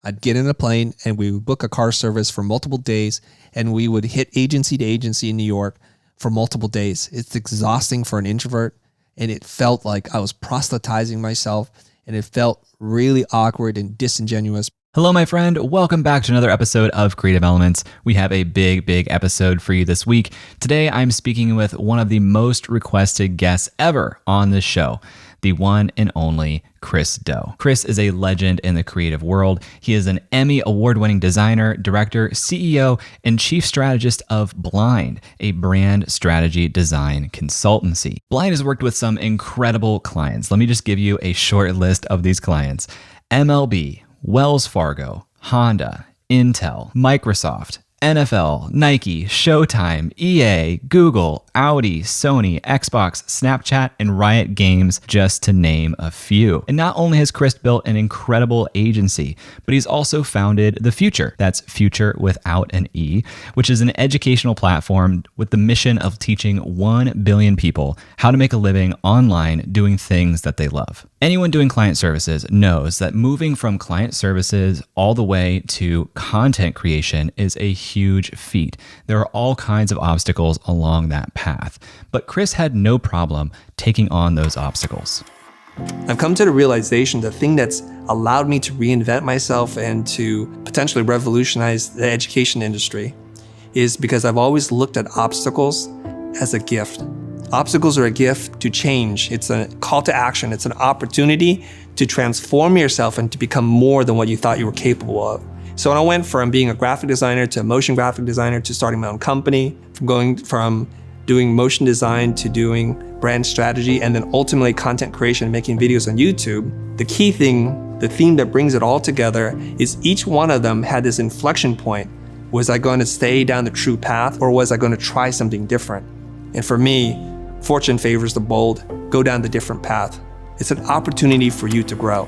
I'd get in a plane and we would book a car service for multiple days, and we would hit agency to agency in New York for multiple days. It's exhausting for an introvert, and it felt like I was proselytizing myself, and it felt really awkward and disingenuous. Hello, my friend. Welcome back to another episode of Creative Elements. We have a big episode for you this week. Today, I'm speaking with one of the most requested guests ever on this show, the one and only Chris Do. Chris is a legend in the creative world. He is an Emmy award-winning designer, director, CEO, and chief strategist of Blind, a brand strategy design consultancy. Blind has worked with some incredible clients. Let me just give you a short list of these clients: MLB, Wells Fargo, Honda, Intel, Microsoft, NFL, Nike, Showtime, EA, Google, Audi, Sony, Xbox, Snapchat, and Riot Games, just to name a few. And not only has Chris built an incredible agency, but he's also founded The Futur. That's Future without an E, which is an educational platform with the mission of teaching 1 billion people how to make a living online doing things that they love. Anyone doing client services knows that moving from client services all the way to content creation is a huge feat. There are all kinds of obstacles along that path, but Chris had no problem taking on those obstacles. I've come to the realization the thing that's allowed me to reinvent myself and to potentially revolutionize the education industry is because I've always looked at obstacles as a gift. Obstacles are a gift to change. It's a call to action. It's an opportunity to transform yourself and to become more than what you thought you were capable of. So when I went from being a graphic designer to a motion graphic designer to starting my own company, from doing motion design to doing brand strategy, and then ultimately content creation, making videos on YouTube, the key thing, the theme that brings it all together is each one of them had this inflection point. Was I going to stay down the true path, or was I going to try something different? And for me, fortune favors the bold. Go down the different path. It's an opportunity for you to grow.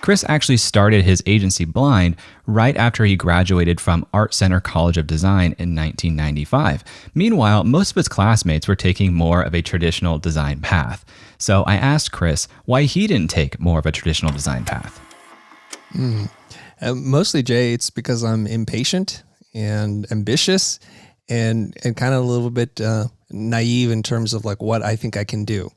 Chris actually started his agency Blind right after he graduated from Art Center College of Design in 1995. Meanwhile, most of his classmates were taking more of a traditional design path. So I asked Chris why he didn't take more of a traditional design path. Mostly, Jay, it's because I'm impatient and ambitious and kind of a little bit naive in terms of like what I think I can do.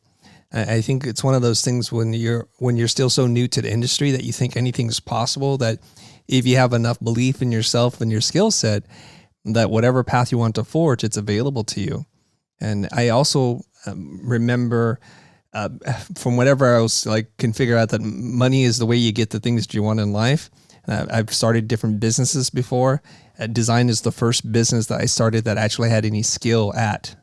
I think it's one of those things when you're still so new to the industry that you think anything is possible, that if you have enough belief in yourself and your skill set, that whatever path you want to forge, it's available to you. And I also remember from whatever I was like, can figure out that money is the way you get the things that you want in life. I've started different businesses before. Design is the first business that I started that actually had any skill at.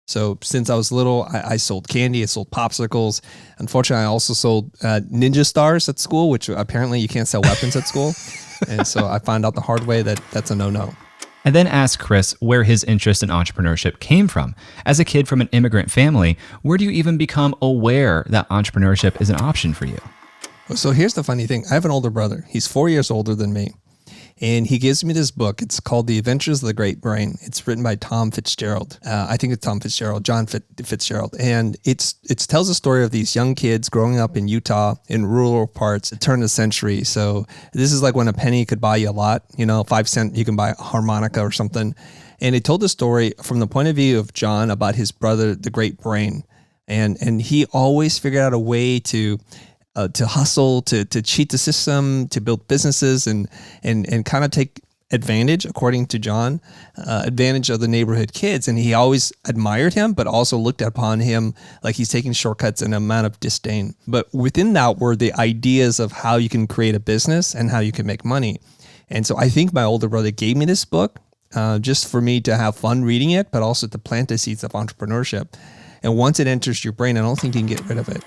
So since I was little, I sold candy, I sold popsicles. Unfortunately, I also sold ninja stars at school, which apparently you can't sell weapons at school. And so I found out the hard way that that's a no-no. I then asked Chris where his interest in entrepreneurship came from. As a kid from an immigrant family, where do you even become aware that entrepreneurship is an option for you? So here's the funny thing. I have an older brother. He's 4 years older than me. And he gives me this book. It's called The Adventures of the Great Brain. It's written by Tom Fitzgerald. I think it's Tom Fitzgerald, John Fitzgerald. And it tells a story of these young kids growing up in Utah in rural parts at the turn of the century. So this is like when a penny could buy you a lot, 5 cents, you can buy a harmonica or something. And it told the story from the point of view of John about his brother, the Great Brain. And he always figured out a way to hustle, to cheat the system, to build businesses and kind of take advantage, according to John, advantage of the neighborhood kids. And he always admired him, but also looked upon him like he's taking shortcuts and an amount of disdain. But within that were the ideas of how you can create a business and how you can make money. And so I think my older brother gave me this book just for me to have fun reading it, but also to plant the seeds of entrepreneurship. And once it enters your brain, I don't think you can get rid of it.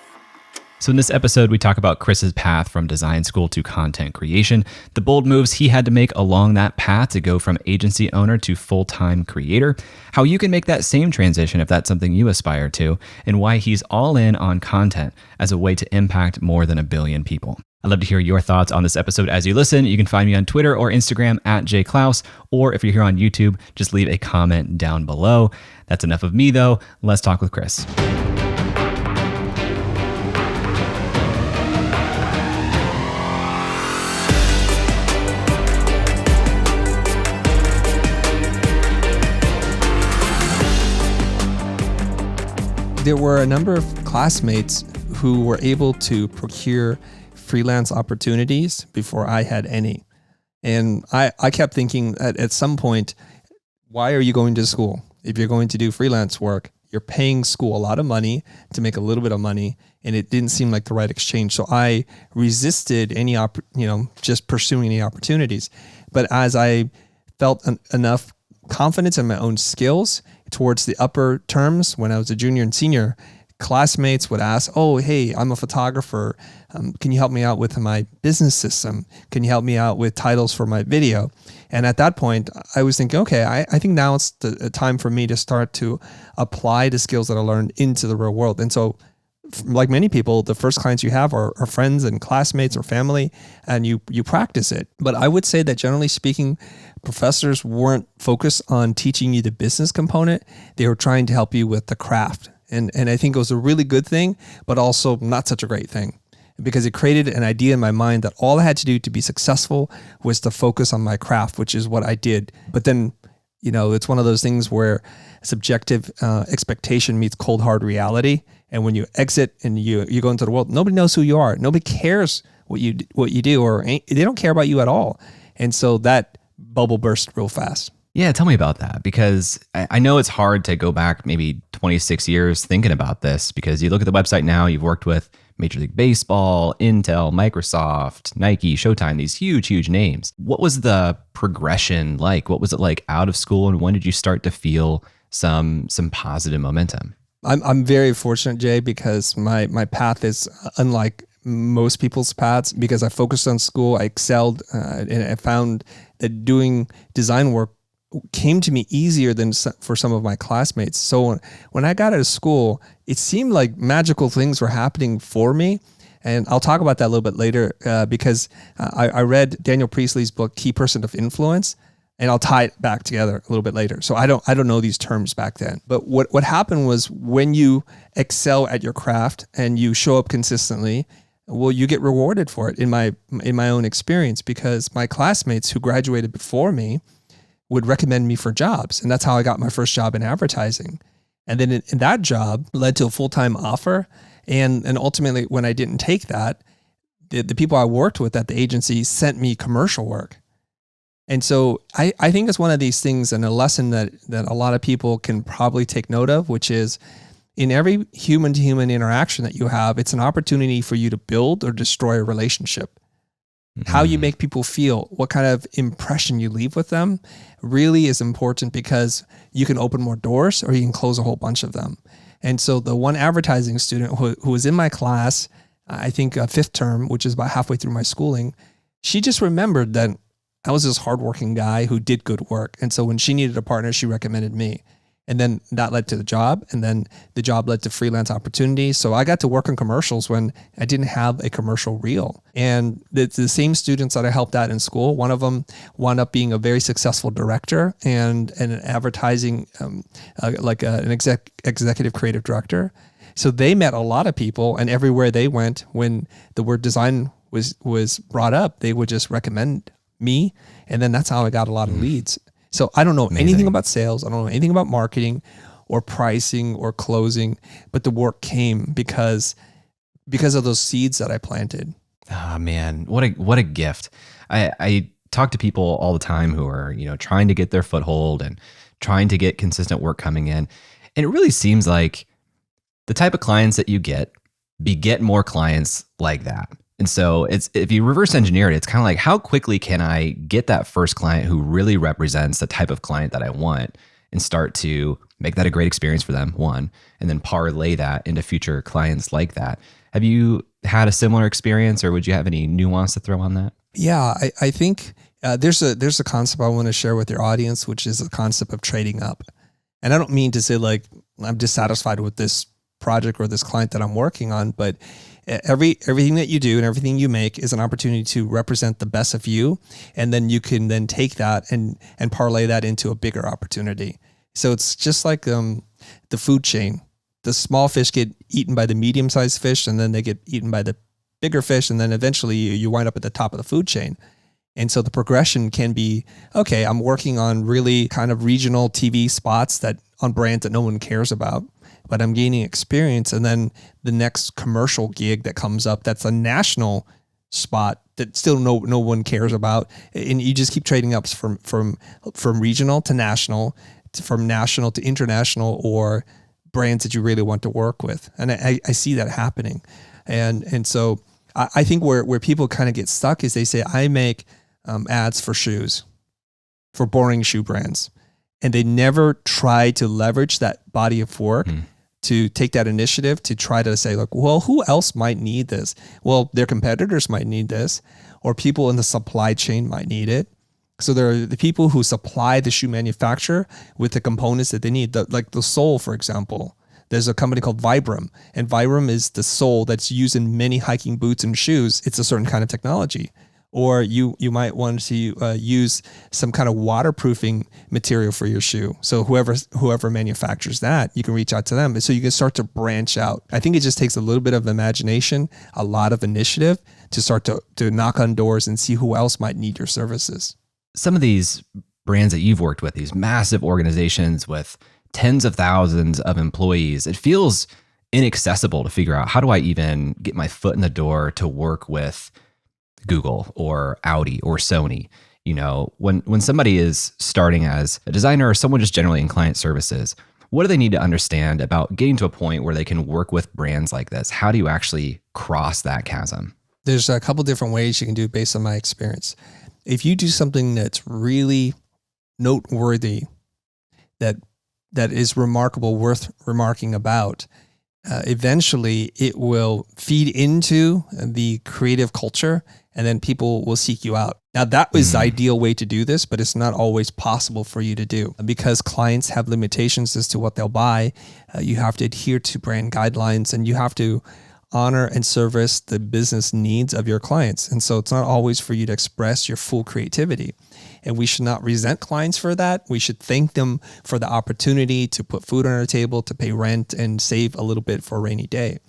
So in this episode, we talk about Chris's path from design school to content creation, the bold moves he had to make along that path to go from agency owner to full-time creator, how you can make that same transition if that's something you aspire to, and why he's all in on content as a way to impact more than 1 billion people. I'd love to hear your thoughts on this episode as you listen. You can find me on Twitter or Instagram at @jclouse, or if you're here on YouTube, just leave a comment down below. That's enough of me though. Let's talk with Chris. There were a number of classmates who were able to procure freelance opportunities before I had any. And I kept thinking at some point, why are you going to school? If you're going to do freelance work, you're paying school a lot of money to make a little bit of money, and it didn't seem like the right exchange. So I resisted any just pursuing any opportunities. But as I felt enough confidence in my own skills towards the upper terms, when I was a junior and senior, classmates would ask, "Oh, hey, I'm a photographer. Can you help me out with my business system? Can you help me out with titles for my video?" And at that point, I was thinking, okay, I think now it's the time for me to start to apply the skills that I learned into the real world. And so, like many people, the first clients you have are friends and classmates or family, and you practice it. But I would say that generally speaking, professors weren't focused on teaching you the business component. They were trying to help you with the craft. And I think it was a really good thing, but also not such a great thing, because it created an idea in my mind that all I had to do to be successful was to focus on my craft, which is what I did. But then, it's one of those things where subjective expectation meets cold hard reality. And when you exit and you go into the world, nobody knows who you are. Nobody cares what you do, or they don't care about you at all. And so that bubble burst real fast. Yeah, tell me about that, because I know it's hard to go back maybe 26 years thinking about this, because you look at the website now, you've worked with Major League Baseball, Intel, Microsoft, Nike, Showtime, these huge, huge names. What was the progression like? What was it like out of school, and when did you start to feel some positive momentum? I'm very fortunate, Jay, because my path is unlike most people's paths, because I focused on school, I excelled, and I found that doing design work came to me easier than for some of my classmates. So when I got out of school, it seemed like magical things were happening for me. And I'll talk about that a little bit later, because I read Daniel Priestley's book, Key Person of Influence, and I'll tie it back together a little bit later. So I don't know these terms back then. But what happened was, when you excel at your craft and you show up consistently, well, you get rewarded for it in my own experience, because my classmates who graduated before me would recommend me for jobs. And that's how I got my first job in advertising. And then in that job led to a full-time offer. And ultimately, when I didn't take that, the people I worked with at the agency sent me commercial work. And so I think it's one of these things, and a lesson that a lot of people can probably take note of, which is, in every human-to-human interaction that you have, it's an opportunity for you to build or destroy a relationship. How you make people feel, what kind of impression you leave with them, really is important, because you can open more doors or you can close a whole bunch of them. And so the one advertising student who was in my class, I think fifth term, which is about halfway through my schooling, she just remembered that I was this hardworking guy who did good work. And so when she needed a partner, she recommended me. And then that led to the job, and then the job led to freelance opportunities. So I got to work on commercials when I didn't have a commercial reel. And the same students that I helped out in school, one of them wound up being a very successful director and an advertising, an executive creative director. So they met a lot of people, and everywhere they went, when the word design was brought up, they would just recommend me. And then that's how I got a lot of leads. So I don't know anything about sales. I don't know anything about marketing or pricing or closing, but the work came because of those seeds that I planted. Oh man, what a gift. I talk to people all the time who are, trying to get their foothold and trying to get consistent work coming in. And it really seems like the type of clients that you beget more clients like that. And so if you reverse engineer it, it's kind of like, how quickly can I get that first client who really represents the type of client that I want, and start to make that a great experience for them, one, and then parlay that into future clients like that. Have you had a similar experience, or would you have any nuance to throw on that? Yeah, I think there's a concept I want to share with your audience, which is the concept of trading up. And I don't mean to say like I'm dissatisfied with this project or this client that I'm working on, but everything that you do and everything you make is an opportunity to represent the best of you. And then you can then take that and parlay that into a bigger opportunity. So it's just like the food chain. The small fish get eaten by the medium-sized fish, and then they get eaten by the bigger fish. And then eventually you wind up at the top of the food chain. And so the progression can be, okay, I'm working on really kind of regional TV spots on brands that no one cares about. but I'm gaining experience. And then the next commercial gig that comes up, that's a national spot that still no one cares about. And you just keep trading up from regional to national, from national to international, or brands that you really want to work with. And I see that happening. And so I think where people kind of get stuck is they say, I make ads for shoes, for boring shoe brands. And they never try to leverage that body of work to take that initiative to try to say, like, well, who else might need this? Well, their competitors might need this, or people in the supply chain might need it. So there are the people who supply the shoe manufacturer with the components that they need, like the sole, for example. There's a company called Vibram, and Vibram is the sole that's used in many hiking boots and shoes. It's a certain kind of technology. Or you might want to use some kind of waterproofing material for your shoe. So whoever manufactures that, you can reach out to them. So you can start to branch out. I think it just takes a little bit of imagination, a lot of initiative to start to knock on doors and see who else might need your services. Some of these brands that you've worked with, these massive organizations with tens of thousands of employees, it feels inaccessible to figure out, how do I even get my foot in the door to work with Google or Audi or Sony? You know, when somebody is starting as a designer or someone just generally in client services, what do they need to understand about getting to a point where they can work with brands like this? How do you actually cross that chasm? There's a couple different ways you can do it based on my experience. If you do something that's really noteworthy, that is remarkable, worth remarking about, eventually it will feed into the creative culture, and then people will seek you out. Now, that was the ideal way to do this, but it's not always possible for you to do because clients have limitations as to what they'll buy. You have to adhere to brand guidelines, and you have to honor and service the business needs of your clients. And so it's not always for you to express your full creativity. And we should not resent clients for that. We should thank them for the opportunity to put food on our table, to pay rent, and save a little bit for a rainy day.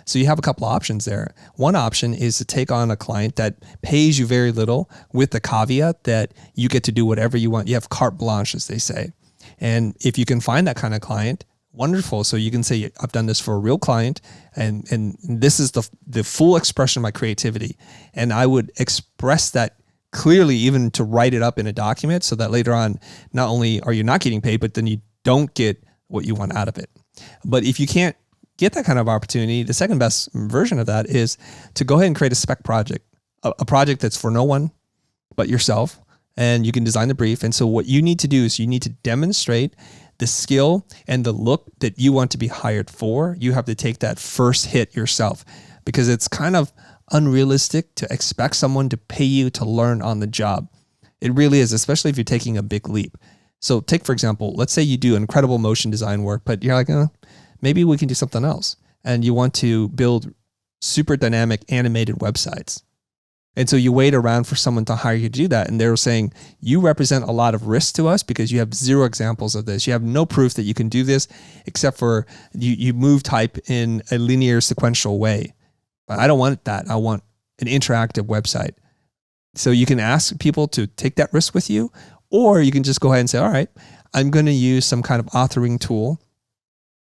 So you have a couple of options there. One option is to take on a client that pays you very little with the caveat that you get to do whatever you want. You have carte blanche, as they say. And if you can find that kind of client, wonderful. So you can say, I've done this for a real client, and this is the full expression of my creativity. And I would express that clearly, even to write it up in a document, so that later on, not only are you not getting paid, but then you don't get what you want out of it. But if you can't get that kind of opportunity, the second best version of that is to go ahead and create a spec project, a project that's for no one but yourself, and you can design the brief. And so what you need to do is you need to demonstrate the skill and the look that you want to be hired for. You have to take that first hit yourself, because it's kind of unrealistic to expect someone to pay you to learn on the job. It really is, especially if you're taking a big leap. So take, for example, let's say you do incredible motion design work, but you're like, maybe we can do something else. And you want to build super dynamic animated websites. And so you wait around for someone to hire you to do that. And they're saying, you represent a lot of risk to us because you have zero examples of this. You have no proof that you can do this, except for you move type in a linear sequential way. But I don't want that. I want an interactive website. So you can ask people to take that risk with you, or you can just go ahead and say, all right, I'm going to use some kind of authoring tool.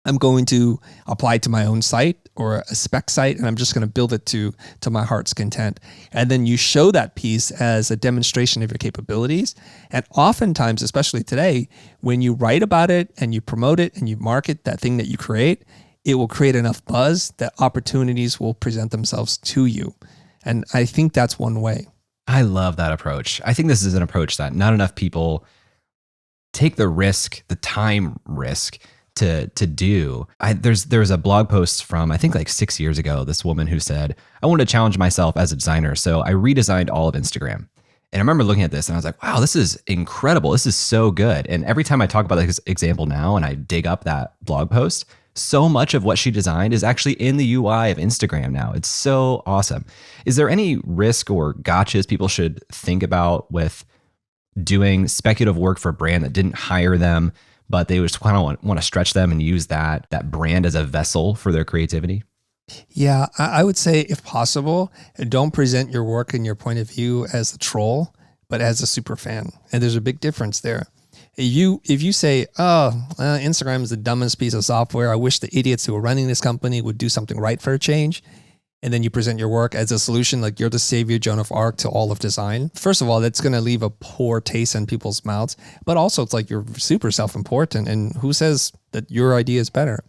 I'm going to apply it to my own site or a spec site, and I'm just going to build it to my heart's content. And then you show that piece as a demonstration of your capabilities. And oftentimes, especially today, when you write about it and you promote it and you market that thing that you create, it will create enough buzz that opportunities will present themselves to you. And I think that's one way. I love that approach. I think this is an approach that not enough people take the risk, the time risk, to do. There was a blog post from, I think like 6 years ago, this woman who said, I wanted to challenge myself as a designer. So I redesigned all of Instagram. And I remember looking at this and I was like, wow, this is incredible. This is so good. And every time I talk about this example now and I dig up that blog post, so much of what she designed is actually in the UI of Instagram now. It's so awesome. Is there any risk or gotchas people should think about with doing speculative work for a brand that didn't hire them, but they just kind of want to stretch them and use that brand as a vessel for their creativity? Yeah, I would say, if possible, don't present your work and your point of view as a troll, but as a super fan. And there's a big difference there. If you say, Instagram is the dumbest piece of software, I wish the idiots who are running this company would do something right for a change, and then you present your work as a solution, like you're the savior Joan of Arc to all of design. First of all, that's going to leave a poor taste in people's mouths, but also it's like you're super self-important, and who says that your idea is better?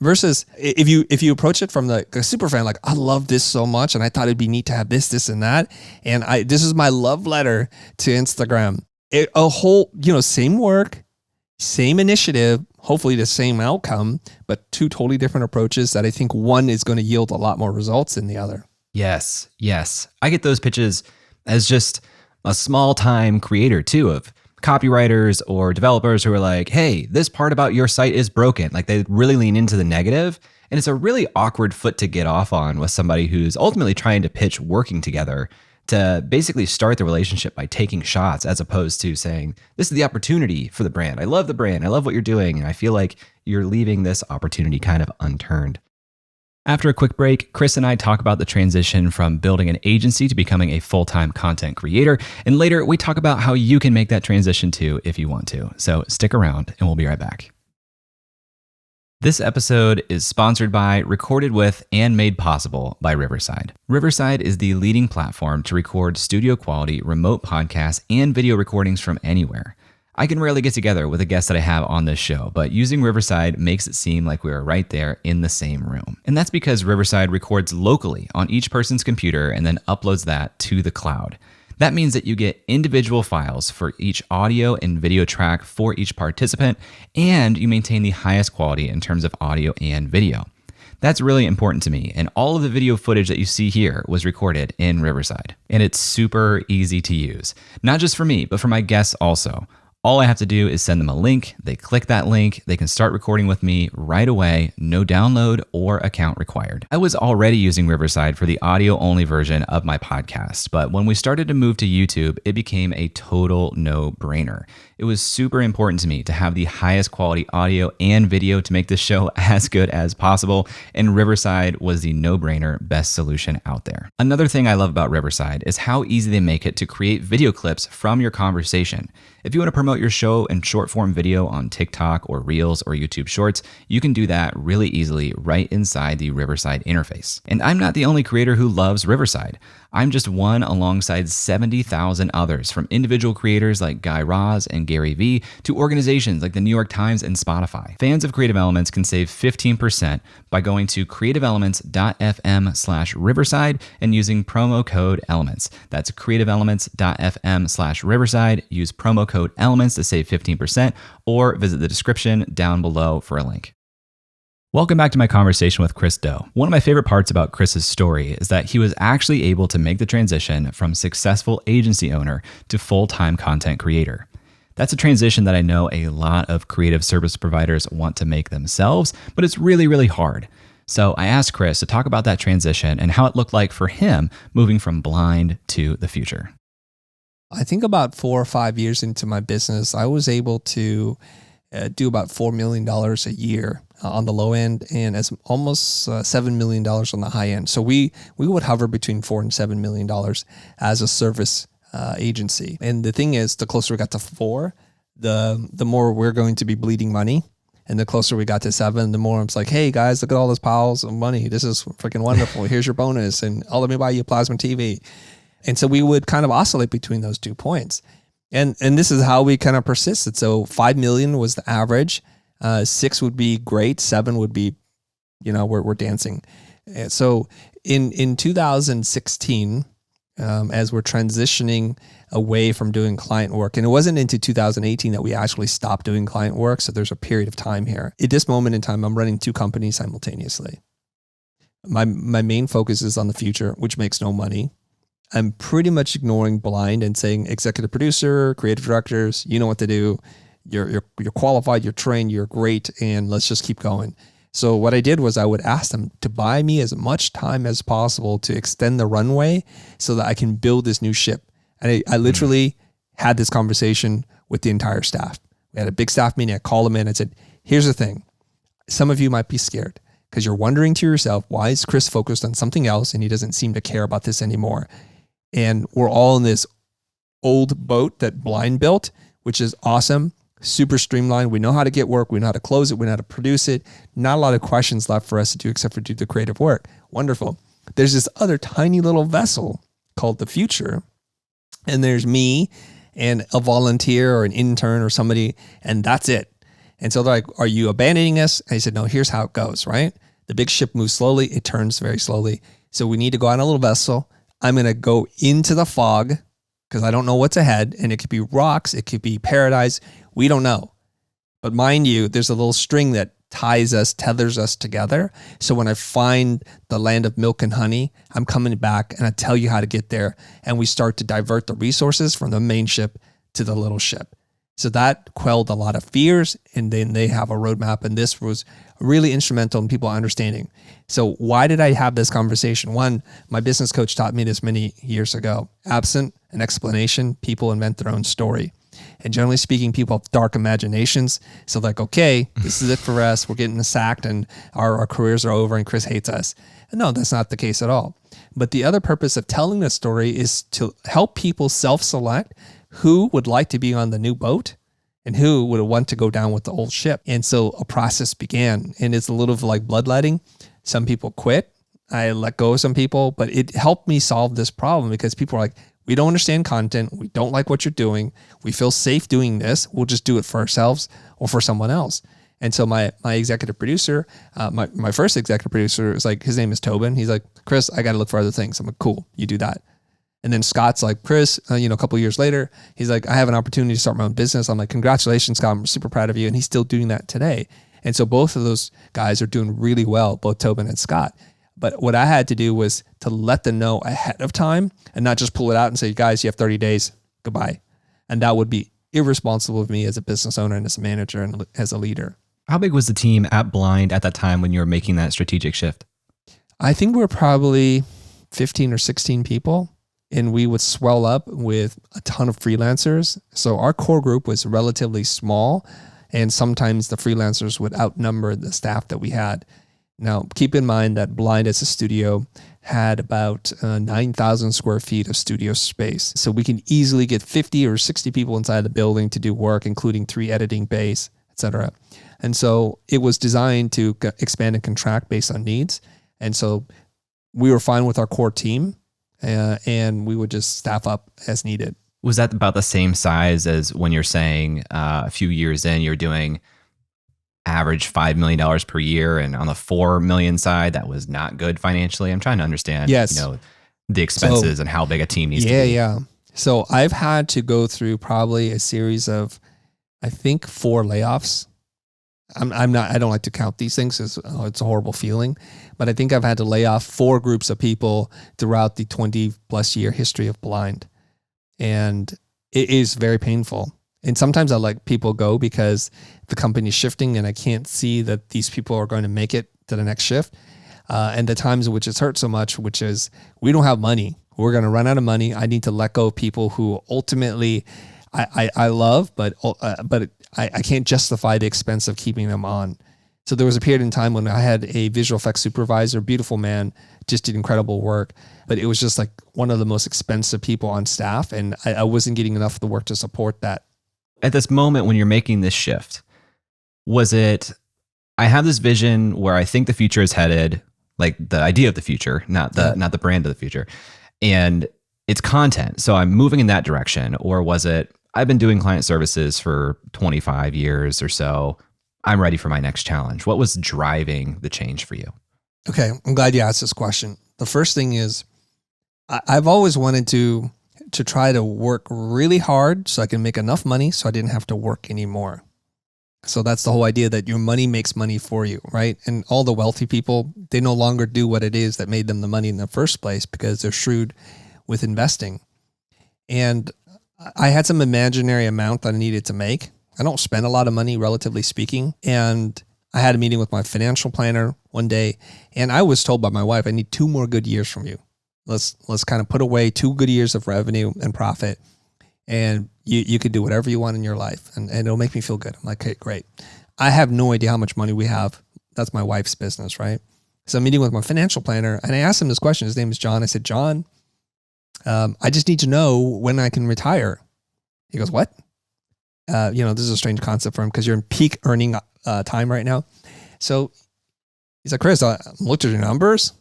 Versus if you approach it from a super fan, like, I love this so much, and I thought it'd be neat to have this and that, and this is my love letter to Instagram. A whole, same work, same initiative, hopefully the same outcome, but two totally different approaches that I think one is going to yield a lot more results than the other. Yes. I get those pitches as just a small time creator too, of copywriters or developers who are like, hey, this part about your site is broken. Like, they really lean into the negative. And it's a really awkward foot to get off on with somebody who's ultimately trying to pitch working together to basically start the relationship by taking shots, as opposed to saying, this is the opportunity for the brand. I love the brand. I love what you're doing. And I feel like you're leaving this opportunity kind of unturned. After a quick break, Chris and I talk about the transition from building an agency to becoming a full-time content creator. And later, we talk about how you can make that transition too if you want to. So stick around and we'll be right back. This episode is sponsored by, recorded with, and made possible by Riverside. Riverside is the leading platform to record studio-quality remote podcasts and video recordings from anywhere. I can rarely get together with a guest that I have on this show, but using Riverside makes it seem like we are right there in the same room. And that's because Riverside records locally on each person's computer and then uploads that to the cloud. That means that you get individual files for each audio and video track for each participant, and you maintain the highest quality in terms of audio and video. That's really important to me, and all of the video footage that you see here was recorded in Riverside. And it's super easy to use, not just for me, but for my guests also. All I have to do is send them a link. They click that link. They can start recording with me right away. No download or account required. I was already using Riverside for the audio-only version of my podcast, but when we started to move to YouTube, it became a total no-brainer. It was super important to me to have the highest quality audio and video to make this show as good as possible, and Riverside was the no-brainer best solution out there. Another thing I love about Riverside is how easy they make it to create video clips from your conversation. If you want to promote your show in short form video on TikTok or Reels or YouTube Shorts, you can do that really easily right inside the Riverside interface. And I'm not the only creator who loves Riverside. I'm just one alongside 70,000 others, from individual creators like Guy Raz and Gary Vee to organizations like the New York Times and Spotify. Fans of Creative Elements can save 15% by going to creativeelements.fm/Riverside and using promo code ELEMENTS. That's creativeelements.fm/Riverside. Use promo code ELEMENTS to save 15%, or visit the description down below for a link. Welcome back to my conversation with Chris Do. One of my favorite parts about Chris's story is that he was actually able to make the transition from successful agency owner to full-time content creator. That's a transition that I know a lot of creative service providers want to make themselves, but it's really, really hard. So I asked Chris to talk about that transition and how it looked like for him moving from blind to the future. I think about 4 or 5 years into my business, I was able to do about $4 million a year on the low end, and as almost $7 million on the high end. So we would hover between $4 and $7 million as a service agency. And the thing is, the closer we got to 4, the more we're going to be bleeding money. And the closer we got to 7, the more I'm like, hey guys, look at all this piles of money. This is freaking wonderful. Here's your bonus. And let me buy you a plasma TV. And so we would kind of oscillate between those 2 points. And this is how we kind of persisted. So 5 million was the average. 6 would be great. 7 would be, we're dancing. And so in 2016, as we're transitioning away from doing client work, and it wasn't into 2018 that we actually stopped doing client work. So there's a period of time here. At this moment in time, I'm running 2 companies simultaneously. My main focus is on the future, which makes no money. I'm pretty much ignoring blind and saying executive producer, creative directors, you know what to do. You're qualified, you're trained, you're great, and let's just keep going. So what I did was I would ask them to buy me as much time as possible to extend the runway so that I can build this new ship. And I literally had this conversation with the entire staff. We had a big staff meeting. I called them in and said, here's the thing. Some of you might be scared because you're wondering to yourself, why is Chris focused on something else and he doesn't seem to care about this anymore? And we're all in this old boat that Blind built, which is awesome. super streamlined. We know how to get work. We know how to close it. We know how to produce it. Not a lot of questions left for us to do except for do the creative work. Wonderful. There's this other tiny little vessel called the Futur. And there's me and a volunteer or an intern or somebody, and that's it. And so they're like, are you abandoning us? And I said, no, here's how it goes, right? The big ship moves slowly. It turns very slowly. So we need to go on a little vessel. I'm going to go into the fog because I don't know what's ahead. And it could be rocks. It could be paradise. We don't know. But mind you, there's a little string that tethers us together. So when I find the land of milk and honey, I'm coming back and I tell you how to get there. And we start to divert the resources from the main ship to the little ship. So that quelled a lot of fears, and then they have a roadmap, and this was really instrumental in people understanding. So why did I have this conversation? One, my business coach taught me this many years ago. Absent an explanation, people invent their own story. And generally speaking, people have dark imaginations. So like, okay, this is it for us. We're getting sacked and our careers are over and Chris hates us. And no, that's not the case at all. But the other purpose of telling the story is to help people self-select who would like to be on the new boat and who would want to go down with the old ship. And so a process began, and it's a little like bloodletting. Some people quit. I let go of some people, but it helped me solve this problem because people are like, we don't understand content. We don't like what you're doing. We feel safe doing this. We'll just do it for ourselves or for someone else. And so my executive producer, my first executive producer is like, his name is Tobin. He's like, Chris, I got to look for other things. I'm like, cool, you do that. And then Scott's like, Chris, a couple of years later, he's like, I have an opportunity to start my own business. I'm like, congratulations, Scott. I'm super proud of you. And he's still doing that today. And so both of those guys are doing really well, both Tobin and Scott. But what I had to do was to let them know ahead of time and not just pull it out and say, guys, you have 30 days, goodbye. And that would be irresponsible of me as a business owner and as a manager and as a leader. How big was the team at Blind at that time when you were making that strategic shift? I think we were probably 15 or 16 people. And we would swell up with a ton of freelancers. So our core group was relatively small, and sometimes the freelancers would outnumber the staff that we had. Now, keep in mind that Blind as a studio had about 9,000 square feet of studio space. So we can easily get 50 or 60 people inside the building to do work, including 3 editing bays, etc. And so it was designed to expand and contract based on needs. And so we were fine with our core team. And we would just staff up as needed. Was that about the same size as when you're saying a few years in, you're doing average $5 million per year, and on the 4 million side, that was not good financially? I'm trying to understand, the expenses and how big a team needs to be. Yeah. So I've had to go through probably a series of, I think, 4 layoffs. I don't like to count these things. It's a horrible feeling, but I think I've had to lay off 4 groups of people throughout the 20 plus year history of Blind. And it is very painful. And sometimes I let people go because the company's shifting and I can't see that these people are going to make it to the next shift. And the times in which it's hurt so much, which is we don't have money. We're going to run out of money. I need to let go of people who ultimately I love, but I can't justify the expense of keeping them on. So there was a period in time when I had a visual effects supervisor, beautiful man, just did incredible work, but it was just like one of the most expensive people on staff, and I wasn't getting enough of the work to support that. At this moment when you're making this shift, was it, I have this vision where I think the future is headed, like the idea of the future, not the brand of the future, and it's content, so I'm moving in that direction? Or was it, I've been doing client services for 25 years or so, I'm ready for my next challenge? What was driving the change for you? Okay, I'm glad you asked this question. The first thing is, I've always wanted to try to work really hard so I can make enough money so I didn't have to work anymore. So that's the whole idea that your money makes money for you, right? And all the wealthy people, they no longer do what it is that made them the money in the first place because they're shrewd with investing. And I had some imaginary amount that I needed to make. I don't spend a lot of money, relatively speaking. And I had a meeting with my financial planner one day, and I was told by my wife, I need 2 more good years from you. Let's kind of put away 2 good years of revenue and profit, and you could do whatever you want in your life, and it'll make me feel good. I'm like, okay, great. I have no idea how much money we have. That's my wife's business, right? So I'm meeting with my financial planner, and I asked him this question. His name is John. I said, John, I just need to know when I can retire. He goes, what? This is a strange concept for him because you're in peak earning time right now. So he's like, Chris, I looked at your numbers.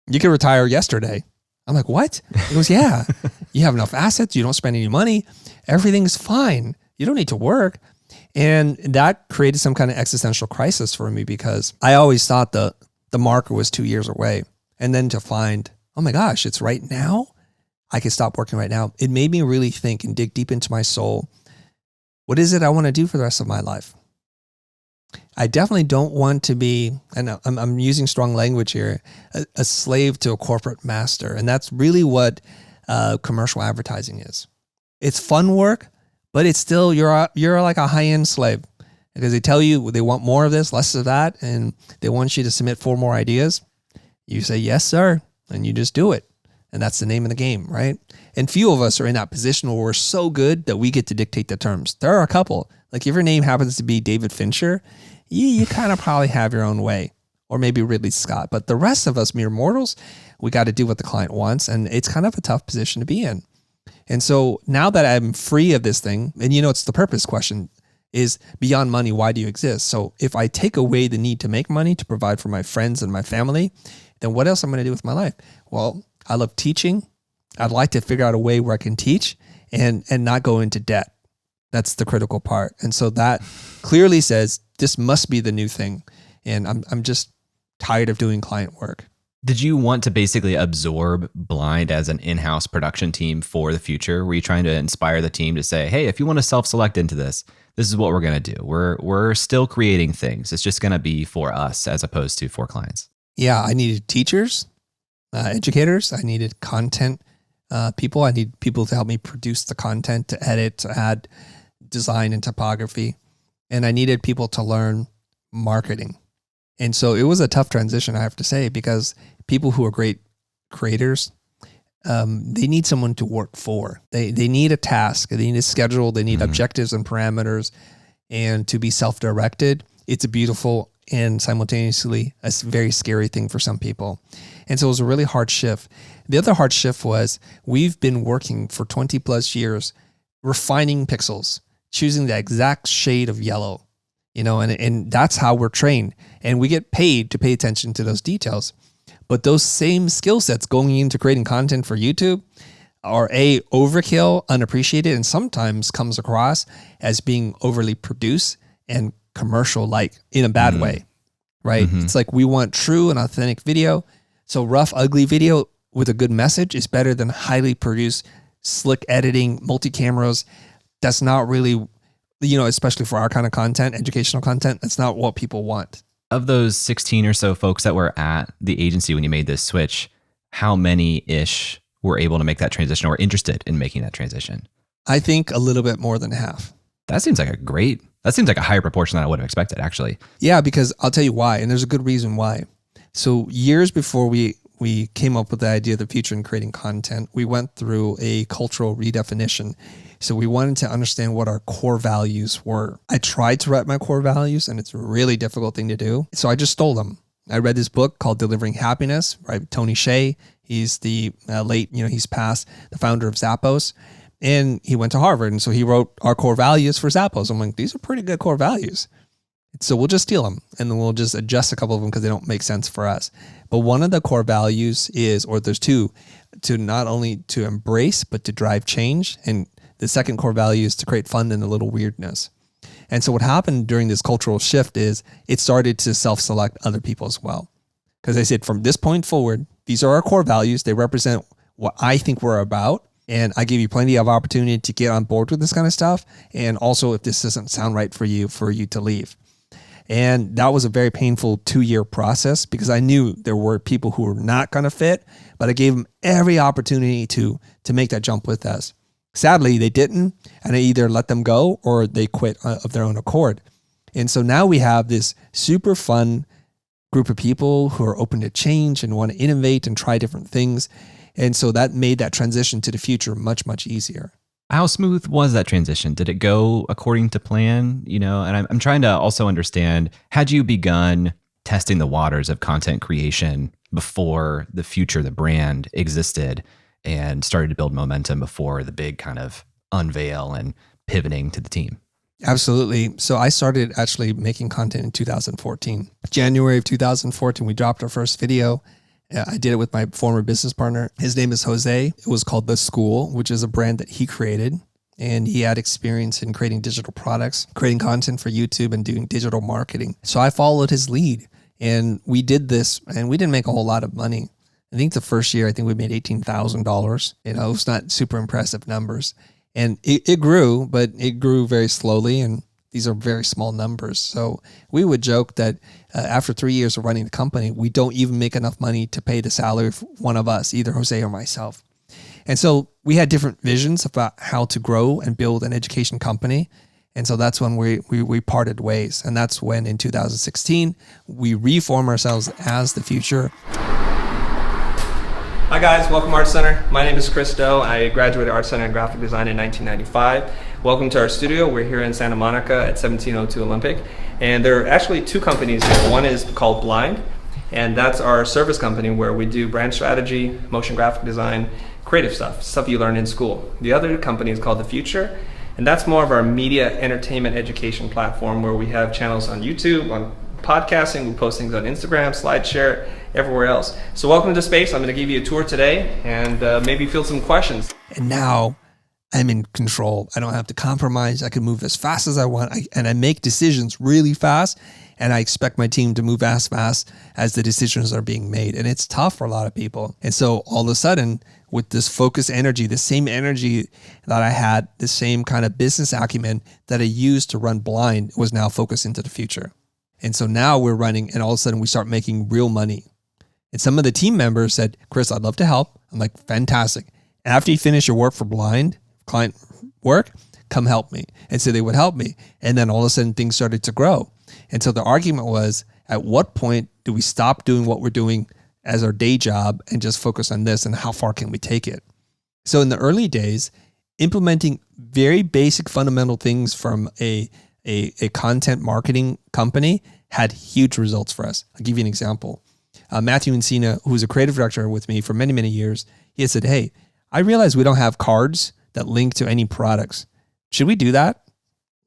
You could retire yesterday. I'm like, what? He goes, yeah, you have enough assets. You don't spend any money. Everything's fine. You don't need to work. And that created some kind of existential crisis for me because I always thought the marker was 2 years away. And then to find, oh my gosh, it's right now. I can stop working right now. It made me really think and dig deep into my soul. What is it I want to do for the rest of my life? I definitely don't want to be, and I'm using strong language here, a slave to a corporate master. And that's really what commercial advertising is. It's fun work, but it's still, you're like a high-end slave because they tell you they want more of this, less of that, and they want you to submit 4 more ideas. You say, yes, sir, and you just do it. And that's the name of the game, right? And few of us are in that position where we're so good that we get to dictate the terms. There are a couple. Like if your name happens to be David Fincher, you kind of probably have your own way. Or maybe Ridley Scott. But the rest of us, mere mortals, we got to do what the client wants. And it's kind of a tough position to be in. And so now that I'm free of this thing, and it's the purpose question, is beyond money, why do you exist? So if I take away the need to make money to provide for my friends and my family, then what else am I going to do with my life? Well, I love teaching. I'd like to figure out a way where I can teach and not go into debt. That's the critical part. And so that clearly says this must be the new thing. And I'm just tired of doing client work. Did you want to basically absorb Blind as an in-house production team for the future? Were you trying to inspire the team to say, hey, if you want to self-select into this is what we're going to do. We're still creating things. It's just going to be for us as opposed to for clients. Yeah, I needed teachers, educators. I needed content people. I need people to help me produce the content, to edit, to add design and typography. And I needed people to learn marketing. And so it was a tough transition, I have to say, because people who are great creators, they need someone to work for. They need a task. They need a schedule. They need objectives and parameters. And to be self-directed, it's a beautiful and simultaneously a very scary thing for some people. And so it was a really hard shift. The other hard shift was we've been working for 20 plus years, refining pixels, choosing the exact shade of yellow, and that's how we're trained. And we get paid to pay attention to those details. But those same skill sets going into creating content for YouTube are overkill, unappreciated, and sometimes comes across as being overly produced and commercial-like in a bad way, right? It's like we want true and authentic video. So rough, ugly video with a good message is better than highly produced, slick editing, multi-cameras. That's not really, especially for our kind of content, educational content, that's not what people want. Of those 16 or so folks that were at the agency when you made this switch, how many-ish were able to make that transition or interested in making that transition? I think a little bit more than half. That seems like a higher proportion than I would have expected, actually. Yeah, because I'll tell you why, and there's a good reason why. So years before we came up with the idea of the future in creating content, we went through a cultural redefinition. So we wanted to understand what our core values were. I tried to write my core values, and it's a really difficult thing to do. So I just stole them. I read this book called Delivering Happiness, right? Tony Hsieh. He's the he's passed, the founder of Zappos. And he went to Harvard. And so he wrote our core values for Zappos. I'm like, these are pretty good core values. So we'll just steal them and then we'll just adjust a couple of them because they don't make sense for us. But one of the core values is, or there's two, to not only to embrace, but to drive change. And the second core value is to create fun and a little weirdness. And so what happened during this cultural shift is it started to self-select other people as well. Because I said, from this point forward, these are our core values. They represent what I think we're about. And I give you plenty of opportunity to get on board with this kind of stuff. And also, if this doesn't sound right for you to leave. And that was a very painful 2-year process because I knew there were people who were not going to fit, but I gave them every opportunity to make that jump with us. Sadly, they didn't, and I either let them go or they quit of their own accord. And so now we have this super fun group of people who are open to change and want to innovate and try different things. And so that made that transition to the future much, much easier. How smooth was that transition? Did it go according to plan? And I'm trying to also understand, had you begun testing the waters of content creation before the Future, the brand, existed and started to build momentum before the big kind of unveil and pivoting to the team? Absolutely. So I started actually making content in 2014. January of 2014, we dropped our first video. I did it with my former business partner. His name is Jose. It was called The School, which is a brand that he created. And he had experience in creating digital products, creating content for YouTube and doing digital marketing. So I followed his lead and we did this and we didn't make a whole lot of money. I think the first year, I think we made $18,000. It was not super impressive numbers. And it grew, but it grew very slowly. And these are very small numbers. So we would joke that after 3 years of running the company, we don't even make enough money to pay the salary of one of us, either Jose or myself. And so we had different visions about how to grow and build an education company. And so that's when we parted ways. And that's when in 2016, we reformed ourselves as the Futur. Hi guys, welcome to Art Center. My name is Chris Doe. I graduated Art Center in graphic design in 1995. Welcome to our studio. We're here in Santa Monica at 1702 Olympic. And there are actually two companies here. One is called Blind, and that's our service company where we do brand strategy, motion graphic design, creative stuff you learn in school. The other company is called The Futur, and that's more of our media entertainment education platform where we have channels on YouTube, on podcasting, we post things on Instagram, SlideShare, everywhere else. So welcome to Space. I'm going to give you a tour today and maybe field some questions. And now I'm in control. I don't have to compromise. I can move as fast as I want. And I make decisions really fast. And I expect my team to move as fast as the decisions are being made. And it's tough for a lot of people. And so all of a sudden, with this focus energy, the same energy that I had, the same kind of business acumen that I used to run Blind was now focused into the future. And so now we're running, and all of a sudden we start making real money. And some of the team members said, Chris, I'd love to help. I'm like, fantastic. After you finish your work for Blind, client work, come help me. And so they would help me. And then all of a sudden things started to grow. And so the argument was, at what point do we stop doing what we're doing as our day job and just focus on this, and how far can we take it? So in the early days, implementing very basic fundamental things from a content marketing company had huge results for us. I'll give you an example. Matthew Encina, who's a creative director with me for many, many years, he said, hey, I realize we don't have cards that link to any products. Should we do that?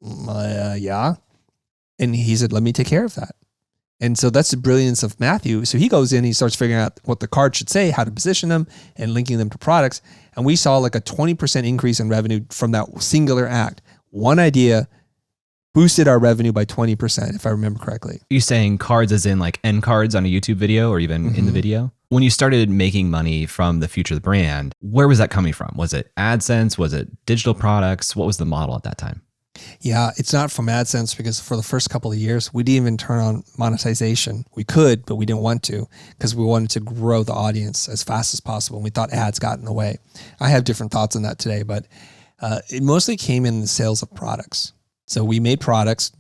Yeah. And he said, let me take care of that. And so that's the brilliance of Matthew. So he goes in, he starts figuring out what the card should say, how to position them, and linking them to products. And we saw like a 20% increase in revenue from that singular act. One idea boosted our revenue by 20%, if I remember correctly. Are you saying cards as in like end cards on a YouTube video or even in the video? When you started making money from the Futur, the brand, where was that coming from? Was it AdSense? Was it digital products? What was the model at that time? Yeah, it's not from AdSense because for the first couple of years, we didn't even turn on monetization. We could, but we didn't want to because we wanted to grow the audience as fast as possible. And we thought ads got in the way. I have different thoughts on that today, but it mostly came in the sales of products. So we made products,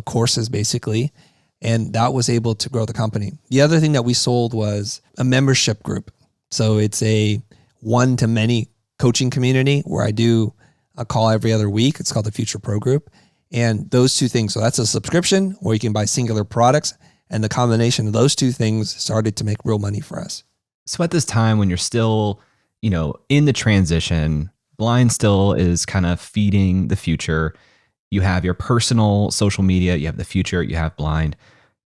courses basically, and that was able to grow the company. The other thing that we sold was a membership group. So it's a one-to-many coaching community where I do a call every other week. It's called the Futur Pro Group. And those two things, so that's a subscription where you can buy singular products. And the combination of those two things started to make real money for us. So at this time when you're still, in the transition, Blind still is kind of feeding the Futur. You have your personal social media, you have the Futur, you have Blind.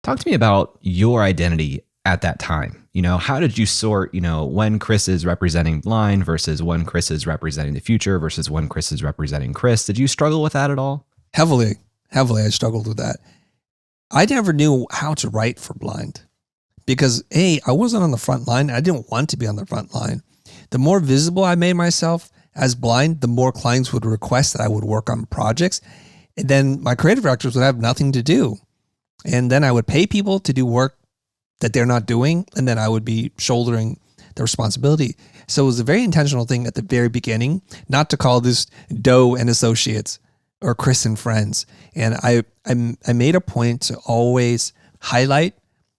Talk to me about your identity at that time. How did you sort, when Chris is representing Blind versus when Chris is representing the Futur versus when Chris is representing Chris? Did you struggle with that at all? Heavily, I struggled with that. I never knew how to write for Blind because I wasn't on the front line. I didn't want to be on the front line. The more visible I made myself as Blind, the more clients would request that I would work on projects. And then my creative directors would have nothing to do. And then I would pay people to do work that they're not doing. And then I would be shouldering the responsibility. So it was a very intentional thing at the very beginning, not to call this Doe and Associates or Chris and Friends. And I made a point to always highlight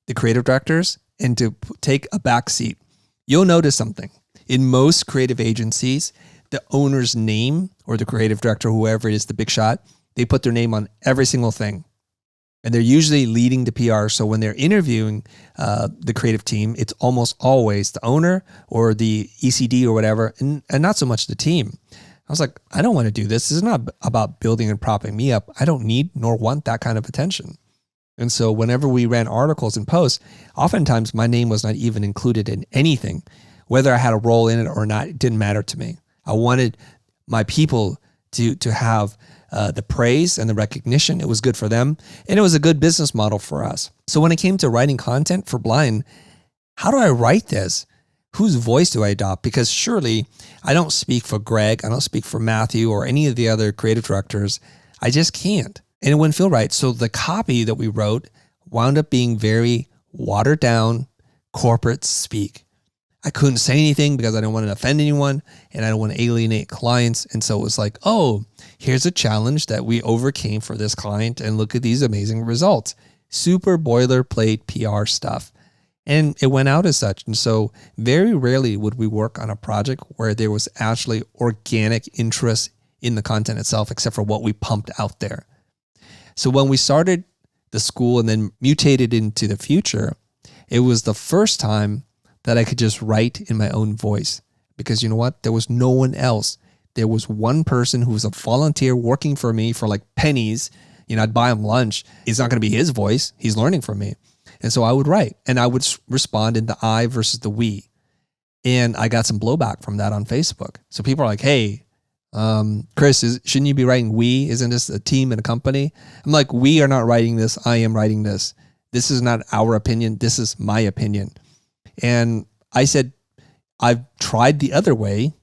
the creative directors and to take a back seat. You'll notice something. In most creative agencies, the owner's name or the creative director, whoever it is, the big shot, they put their name on every single thing. And they're usually leading the PR. So when they're interviewing the creative team, it's almost always the owner or the ECD or whatever, and not so much the team. was like, I don't want to do this. This is not about building and propping me up. I don't need nor want that kind of attention. And so whenever we ran articles and posts, oftentimes my name was not even included in anything. Whether I had a role in it or not, it didn't matter to me. I wanted my people to have the praise and the recognition. It was good for them, and it was a good business model for us. So when it came to writing content for Blind, how do I write this? Whose voice do I adopt? Because surely I don't speak for Greg, I don't speak for Matthew or any of the other creative directors. I just can't. And it wouldn't feel right. So the copy that we wrote wound up being very watered down corporate speak. I couldn't say anything because I didn't want to offend anyone and I don't want to alienate clients. And so it was like, oh, here's a challenge that we overcame for this client and look at these amazing results. Super boilerplate PR stuff. And it went out as such. And so very rarely would we work on a project where there was actually organic interest in the content itself, except for what we pumped out there. So when we started the school and then mutated into the Futur, it was the first time that I could just write in my own voice, because you know what? There was no one else. There was one person who was a volunteer working for me for like pennies. You know, I'd buy him lunch. It's not going to be his voice. He's learning from me. And so I would write and I would respond in the I versus the we. And I got some blowback from that on Facebook. So people are like, hey, Chris, shouldn't you be writing we? Isn't this a team and a company? I'm like, we are not writing this. I am writing this. This is not our opinion. This is my opinion. And I said, I've tried the other way.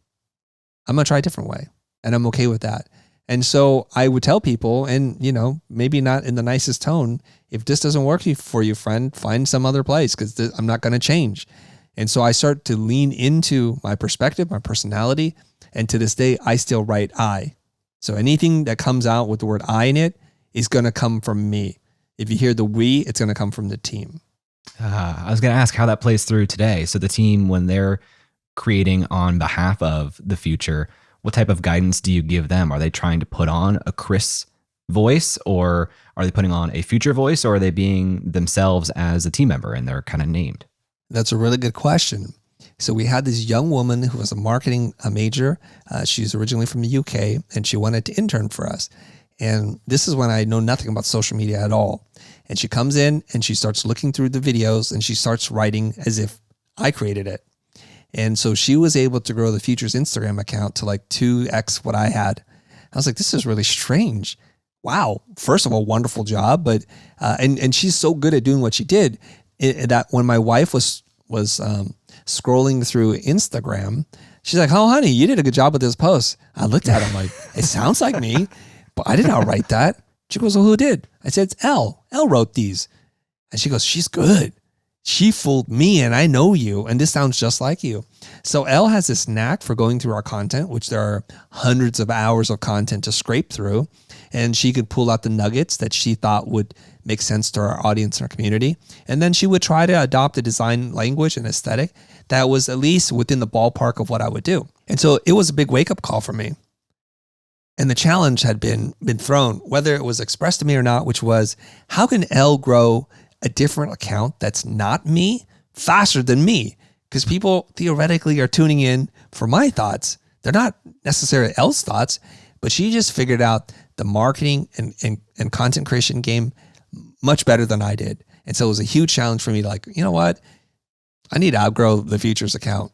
I'm going to try a different way. And I'm okay with that. And so I would tell people, and you know, maybe not in the nicest tone, if this doesn't work for you, friend, find some other place, because I'm not going to change. And so I start to lean into my perspective, my personality. And to this day, I still write I. So anything that comes out with the word I in it is going to come from me. If you hear the we, it's going to come from the team. I was going to ask how that plays through today. So the team, when they're creating on behalf of the Futur, what type of guidance do you give them? Are they trying to put on a Chris voice, or are they putting on a Futur voice, or are they being themselves as a team member and they're kind of named? That's a really good question. So we had this young woman who was a marketing major. She's originally from the UK and she wanted to intern for us. And this is when I know nothing about social media at all. And she comes in and she starts looking through the videos and she starts writing as if I created it. And so she was able to grow the Futur's Instagram account to like 2x what I had. I was like, this is really strange. Wow. First of all, wonderful job. But, and she's so good at doing what she did that when my wife was scrolling through Instagram, she's like, oh, honey, you did a good job with this post. I looked at it, I'm like, it sounds like me, but I did not write that. She goes, well, who did? I said, it's Elle. Elle wrote these. And she goes, she's good. She fooled me and I know you. And this sounds just like you. So Elle has this knack for going through our content, which there are hundreds of hours of content to scrape through. And she could pull out the nuggets that she thought would make sense to our audience and our community. And then she would try to adopt a design language and aesthetic that was at least within the ballpark of what I would do. And so it was a big wake-up call for me. And the challenge had been thrown, whether it was expressed to me or not, which was, how can Elle grow a different account that's not me faster than me? Because people theoretically are tuning in for my thoughts. They're not necessarily Elle's thoughts, but she just figured out the marketing and content creation game much better than I did. And so it was a huge challenge for me to like, you know what? I need to outgrow the Futur's account.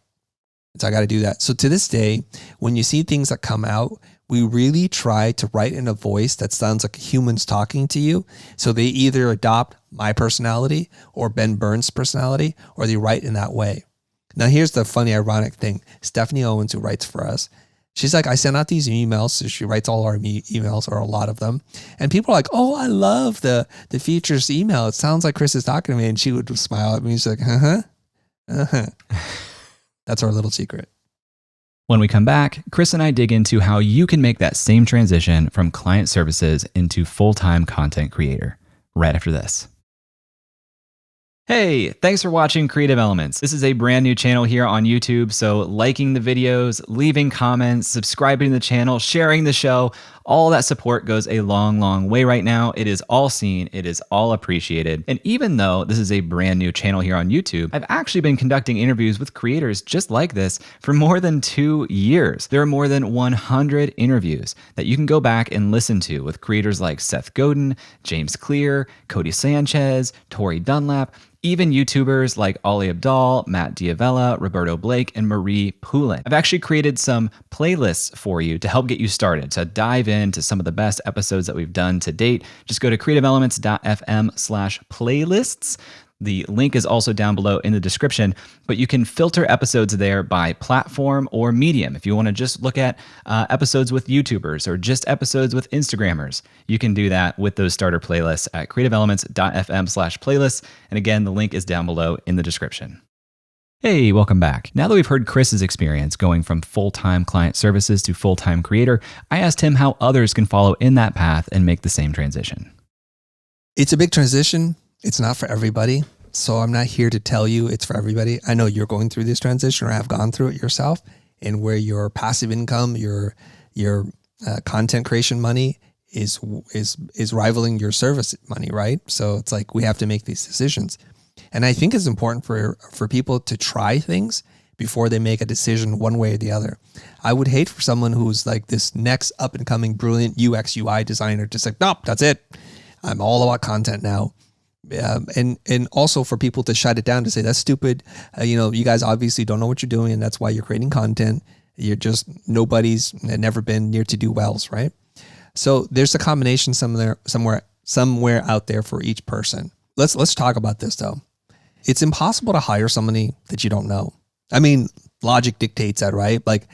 So I got to do that. So to this day, when you see things that come out, we really try to write in a voice that sounds like humans talking to you. So they either adopt my personality or Ben Burns' personality, or they write in that way. Now, here's the funny, ironic thing. Stephanie Owens, who writes for us, she's like, I sent out these emails. So she writes all our emails, or a lot of them. And people are like, oh, I love the Futur's email. It sounds like Chris is talking to me. And she would smile at me. She's like, That's our little secret. When we come back, Chris and I dig into how you can make that same transition from client services into full-time content creator right after this. Hey, thanks for watching Creative Elements. This is a brand new channel here on YouTube, so liking the videos, leaving comments, subscribing to the channel, sharing the show, all that support goes a long, long way right now. It is all seen, it is all appreciated. And even though this is a brand new channel here on YouTube, I've actually been conducting interviews with creators just like this for more than 2 years. There are more than 100 interviews that you can go back and listen to with creators like Seth Godin, James Clear, Cody Sanchez, Tori Dunlap, even YouTubers like Ollie Abdal, Matt Diavella, Roberto Blake, and Marie Poulin. I've actually created some playlists for you to help get you started, to dive into some of the best episodes that we've done to date. Just go to creativeelements.fm/playlists. The link is also down below in the description, but you can filter episodes there by platform or medium. If you want to just look at episodes with YouTubers or just episodes with Instagrammers, you can do that with those starter playlists at creativeelements.fm/playlists. And again, the link is down below in the description. Hey, welcome back. Now that we've heard Chris's experience going from full-time client services to full-time creator, I asked him how others can follow in that path and make the same transition. It's a big transition. It's not for everybody. So I'm not here to tell you it's for everybody. I know you're going through this transition or have gone through it yourself, and where your passive income, your content creation money is rivaling your service money, right? So it's like we have to make these decisions. And I think it's important for people to try things before they make a decision one way or the other. I would hate for someone who's like this next up and coming brilliant UX UI designer just like, nope, that's it. I'm all about content now. And also for people to shut it down to say that's stupid. You guys obviously don't know what you're doing, and that's why you're creating content. You're just nobody's never been near to do wells, right? So there's a combination somewhere out there for each person. Let's talk about this though. It's impossible to hire somebody that you don't know. I mean, logic dictates that, right? Like,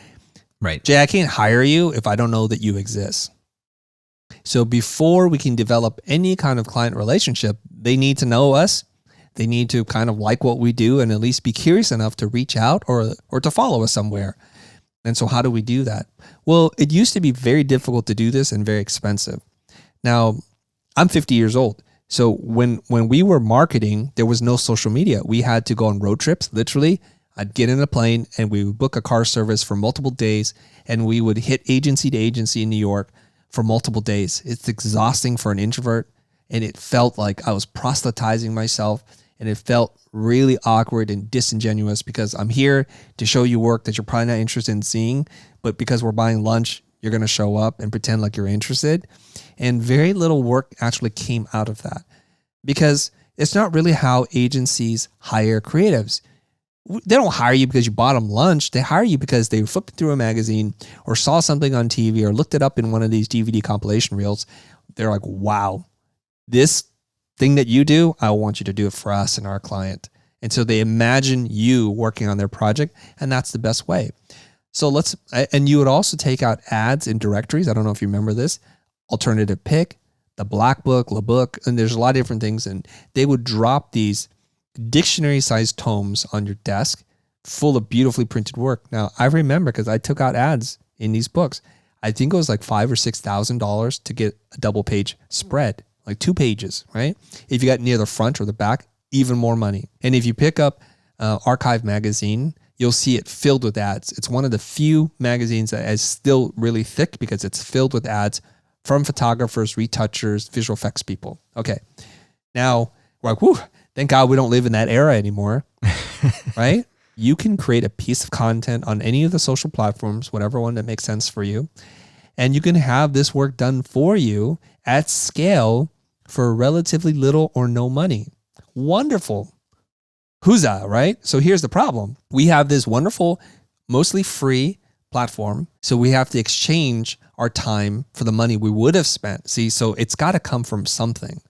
right, Jay, I can't hire you if I don't know that you exist. So before we can develop any kind of client relationship, they need to know us. They need to kind of like what we do and at least be curious enough to reach out or to follow us somewhere. And so how do we do that? Well, it used to be very difficult to do this and very expensive. Now, I'm 50 years old. So when we were marketing, there was no social media. We had to go on road trips, literally. I'd get in a plane and we would book a car service for multiple days, and we would hit agency to agency in New York for multiple days. It's exhausting for an introvert, and it felt like I was proselytizing myself, and it felt really awkward and disingenuous because I'm here to show you work that you're probably not interested in seeing, but because we're buying lunch, you're going to show up and pretend like you're interested. And very little work actually came out of that because it's not really how agencies hire creatives. They don't hire you because you bought them lunch. They hire you because they flipped through a magazine or saw something on TV or looked it up in one of these DVD compilation reels. They're like, wow, this thing that you do, I want you to do it for us and our client. And so they imagine you working on their project, and that's the best way. So and you would also take out ads in directories. I don't know if you remember this, Alternative Pick, the Black Book, La Book, and there's a lot of different things. And they would drop these dictionary-sized tomes on your desk full of beautifully printed work. Now, I remember because I took out ads in these books. I think it was like $5,000 or $6,000 to get a double-page spread, like 2 pages, right? If you got near the front or the back, even more money. And if you pick up Archive magazine, you'll see it filled with ads. It's one of the few magazines that is still really thick because it's filled with ads from photographers, retouchers, visual effects people. Okay, now we're like, whew, thank God we don't live in that era anymore, right? You can create a piece of content on any of the social platforms, whatever one that makes sense for you, and you can have this work done for you at scale for relatively little or no money. Wonderful. Huzzah, right? So here's the problem. We have this wonderful, mostly free platform. So we have to exchange our time for the money we would have spent. See, so it's got to come from something.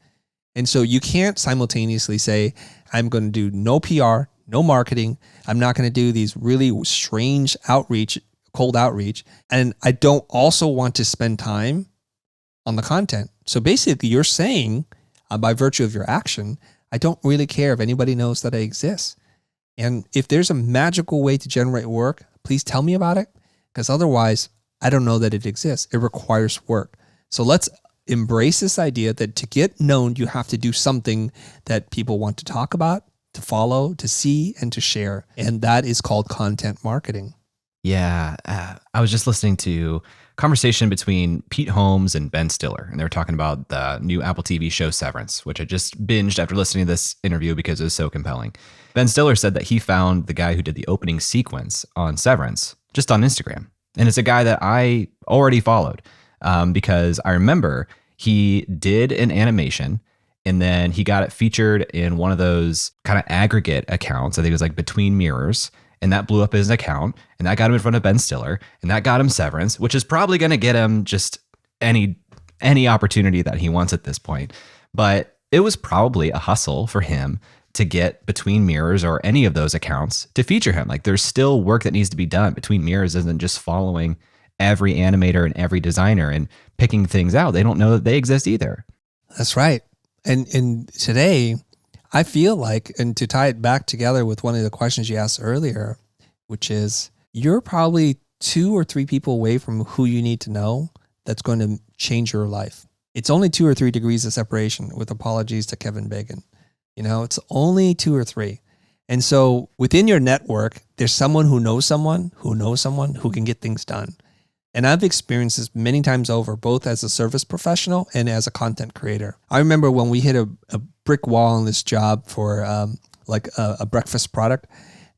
And so you can't simultaneously say, I'm going to do no PR, no marketing. I'm not going to do these really strange cold outreach. And I don't also want to spend time on the content. So basically you're saying, by virtue of your action, I don't really care if anybody knows that I exist. And if there's a magical way to generate work, please tell me about it, because otherwise I don't know that it exists. It requires work. So let's embrace this idea that to get known, you have to do something that people want to talk about to follow, to see, and to share. And that is called content marketing. Yeah. I was just listening to a conversation between Pete Holmes and Ben Stiller, and they were talking about the new Apple TV show Severance, which I just binged after listening to this interview because it was so compelling. Ben Stiller said that he found the guy who did the opening sequence on Severance just on Instagram. And it's a guy that I already followed because I remember he did an animation and then he got it featured in one of those kind of aggregate accounts. I think it was like Between Mirrors. And that blew up his account, and that got him in front of Ben Stiller, and that got him Severance, which is probably going to get him just any opportunity that he wants at this point. But it was probably a hustle for him to get Between Mirrors or any of those accounts to feature him. Like, there's still work that needs to be done. Between Mirrors isn't just following every animator and every designer and picking things out. They don't know that they exist either. That's right. And today, I feel like, and to tie it back together with one of the questions you asked earlier, which is you're probably 2 or 3 people away from who you need to know that's going to change your life. It's only 2 or 3 degrees of separation, with apologies to Kevin Bacon. It's only 2 or 3. And so within your network, there's someone who knows someone who can get things done. And I've experienced this many times over, both as a service professional and as a content creator. I remember when we hit a brick wall on this job for a breakfast product,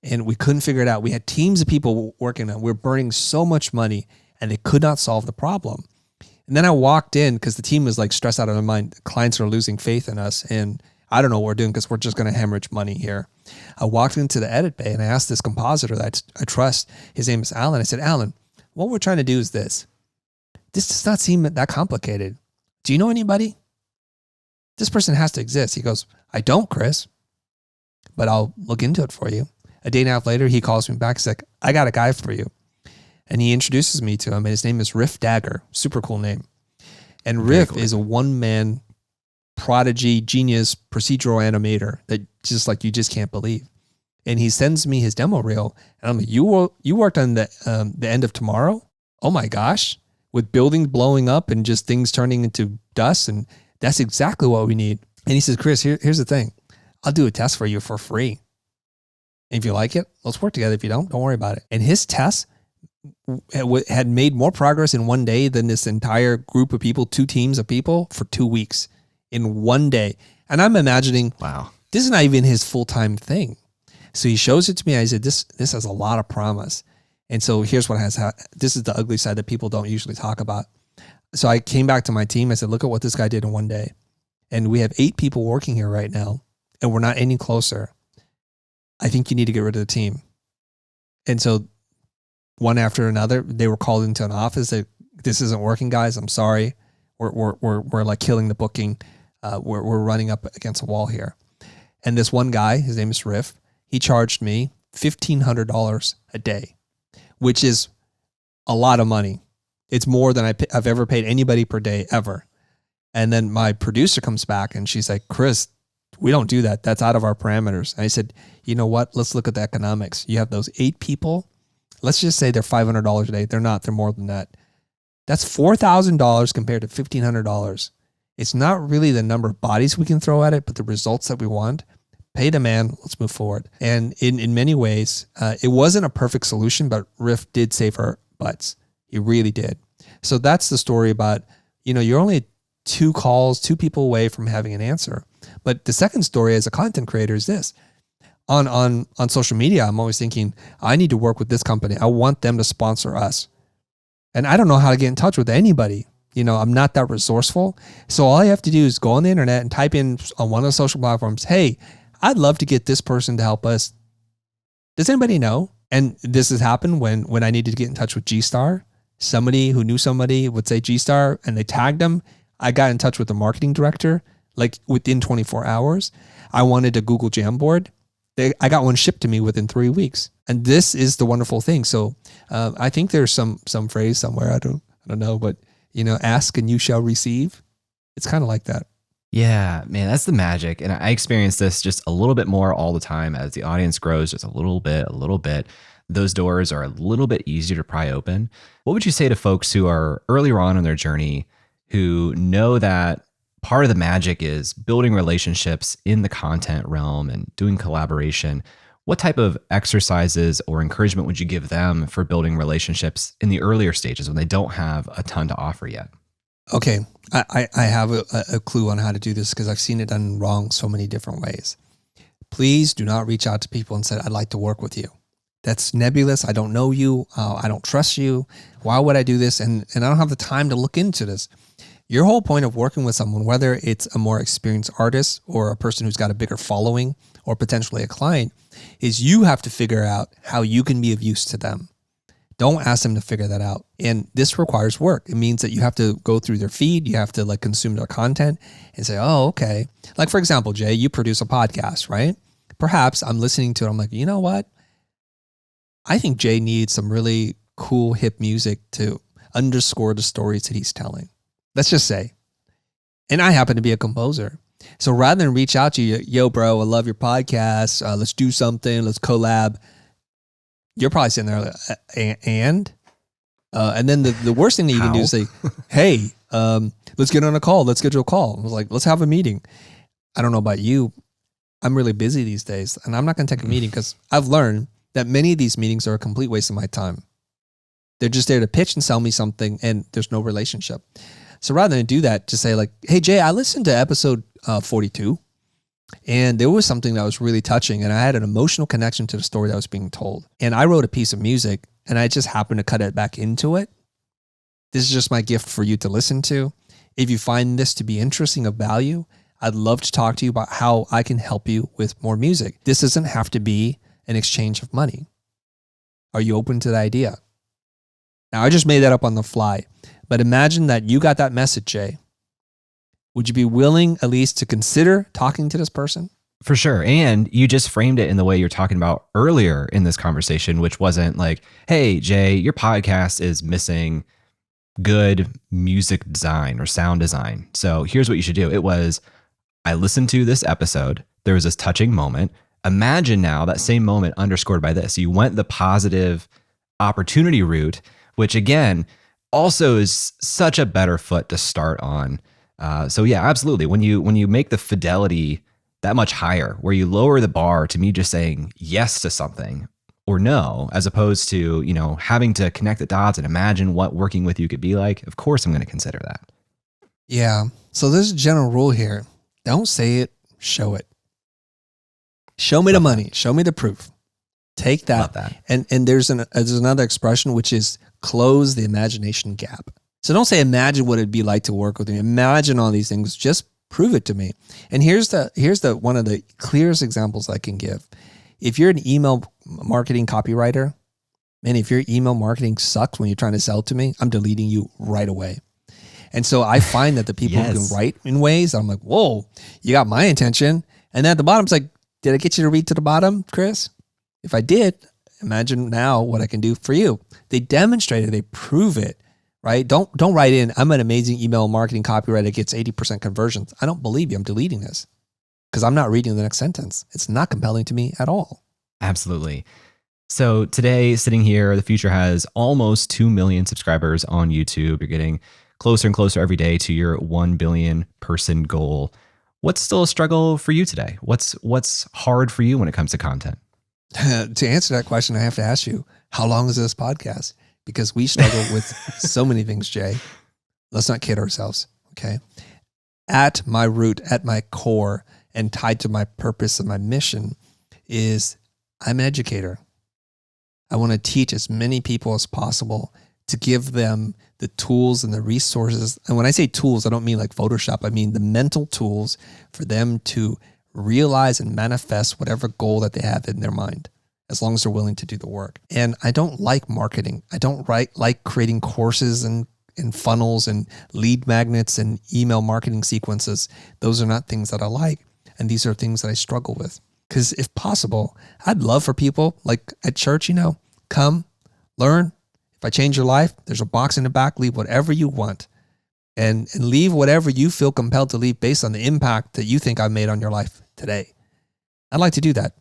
and we couldn't figure it out. We had teams of people working on it. We were burning so much money, and they could not solve the problem. And then I walked in because the team was like stressed out of their mind. Clients are losing faith in us, and I don't know what we're doing because we're just going to hemorrhage money here. I walked into the edit bay, and I asked this compositor that I trust. His name is Alan. I said, Alan, what we're trying to do is this. This does not seem that complicated. Do you know anybody? This person has to exist. He goes, I don't, Chris, but I'll look into it for you. A day and a half later, he calls me back. He's like, I got a guy for you. And he introduces me to him, and his name is Riff Dagger. Super cool name. And Riff is a one-man prodigy, genius, procedural animator that just like you just can't believe. And he sends me his demo reel, and I'm like, you worked on the end of tomorrow? Oh my gosh, with buildings blowing up and just things turning into dust, and that's exactly what we need. And he says, Chris, here's the thing. I'll do a test for you for free. And if you like it, let's work together. If you don't worry about it. And his test had made more progress in one day than this entire group of people, 2 teams of people, for 2 weeks in one day. And I'm imagining, wow, this is not even his full-time thing. So he shows it to me. I said, this has a lot of promise. And so here's what this is the ugly side that people don't usually talk about. So I came back to my team. I said, look at what this guy did in one day. And we have 8 people working here right now, and we're not any closer. I think you need to get rid of the team. And so one after another, they were called into an office. This isn't working, guys. I'm sorry. We're like killing the booking. We're running up against a wall here. And this one guy, his name is Riff, he charged me $1,500 a day, which is a lot of money. It's more than I've ever paid anybody per day ever. And then my producer comes back and she's like, Chris, we don't do that. That's out of our parameters. And I said, you know what? Let's look at the economics. You have those 8 people. Let's just say they're $500 a day. They're not. They're more than that. That's $4,000 compared to $1,500. It's not really the number of bodies we can throw at it, but the results that we want. Pay the man. Let's move forward. And in many ways, it wasn't a perfect solution, but Riff did save our butts. He really did. So that's the story about, you're only 2 calls, 2 people away from having an answer. But the second story as a content creator is this. On social media, I'm always thinking, I need to work with this company. I want them to sponsor us. And I don't know how to get in touch with anybody. I'm not that resourceful. So all I have to do is go on the internet and type in on one of the social platforms, hey, I'd love to get this person to help us. Does anybody know? And this has happened when I needed to get in touch with G-Star. Somebody who knew somebody would say G-Star and they tagged them. I got in touch with the marketing director like within 24 hours. I wanted a Google Jamboard. I got one shipped to me within 3 weeks. And this is the wonderful thing. So I think there's some phrase somewhere. I don't know, but ask and you shall receive. It's kind of like that. Yeah, man, that's the magic. And I experience this just a little bit more all the time as the audience grows, just a little bit. Those doors are a little bit easier to pry open. What would you say to folks who are earlier on in their journey who know that part of the magic is building relationships in the content realm and doing collaboration. What type of exercises or encouragement would you give them for building relationships in the earlier stages when they don't have a ton to offer yet? Okay, I have a clue on how to do this because I've seen it done wrong so many different ways. Please do not reach out to people and say, I'd like to work with you. That's nebulous. I don't know you. I don't trust you. Why would I do this? And I don't have the time to look into this. Your whole point of working with someone, whether it's a more experienced artist or a person who's got a bigger following or potentially a client, is you have to figure out how you can be of use to them. Don't ask them to figure that out. And this requires work. It means that you have to go through their feed. You have to like consume their content and say, oh, okay. Like for example, Jay, you produce a podcast, right? Perhaps I'm listening to it. I'm like, you know what? I think Jay needs some really cool hip music to underscore the stories that he's telling. Let's just say. And I happen to be a composer. So rather than reach out to you, yo, bro, I love your podcast. Let's do something. Let's collab. You're probably sitting there like, and then the worst thing that you can do is say, hey, let's get on a call. Let's schedule a call. I was like, let's have a meeting. I don't know about you. I'm really busy these days and I'm not going to take a meeting because I've learned that many of these meetings are a complete waste of my time. They're just there to pitch and sell me something and there's no relationship. So rather than do that, just say like, hey, Jay, I listened to episode 42 and there was something that was really touching and I had an emotional connection to the story that was being told. And I wrote a piece of music and I just happened to cut it back into it. This is just my gift for you to listen to. If you find this to be interesting, of value, I'd love to talk to you about how I can help you with more music. This doesn't have to be an exchange of money. Are you open to the idea? Now, I just made that up on the fly, but imagine that you got that message, Jay. Would you be willing at least to consider talking to this person? For sure. And you just framed it in the way you're talking about earlier in this conversation, which wasn't like, hey, Jay, your podcast is missing good music design or sound design. So here's what you should do. It was, I listened to this episode. There was this touching moment. Imagine now that same moment underscored by this. You went the positive opportunity route, which again, also is such a better foot to start on. So yeah, absolutely. When you make the fidelity that much higher, where you lower the bar to me just saying yes to something or no, as opposed to, having to connect the dots and imagine what working with you could be like, of course I'm going to consider that. Yeah. So there's a general rule here. Don't say it, show it. Show me the money. Show me the proof. Take that. And there's another expression, which is close the imagination gap. So don't say, imagine what it'd be like to work with me. Imagine all these things. Just prove it to me. And here's the one of the clearest examples I can give. If you're an email marketing copywriter, man, if your email marketing sucks when you're trying to sell to me, I'm deleting you right away. And so I find that the people who can write in ways, I'm like, whoa, you got my attention. And then at the bottom, it's like, did I get you to read to the bottom, Chris? If I did, imagine now what I can do for you. They demonstrate it. They prove it, right? Don't write in, I'm an amazing email marketing copywriter that gets 80% conversions. I don't believe you. I'm deleting this because I'm not reading the next sentence. It's not compelling to me at all. Absolutely. So today, sitting here, the Futur has almost 2 million subscribers on YouTube. You're getting closer and closer every day to your 1 billion person goal. What's still a struggle for you today? What's hard for you when it comes to content? To answer that question, I have to ask you, how long is this podcast? Because we struggle with so many things, Jay. Let's not kid ourselves, okay? At my root, at my core, and tied to my purpose and my mission is I'm an educator. I want to teach as many people as possible to give them the tools and the resources. And when I say tools, I don't mean like Photoshop. I mean the mental tools for them to realize and manifest whatever goal that they have in their mind, as long as they're willing to do the work. And I don't like marketing. I don't like creating courses and funnels and lead magnets and email marketing sequences. Those are not things that I like. And these are things that I struggle with. Because if possible, I'd love for people like at church, come, learn. If I change your life, there's a box in the back, leave whatever you want. And leave whatever you feel compelled to leave based on the impact that you think I've made on your life today. I'd like to do that,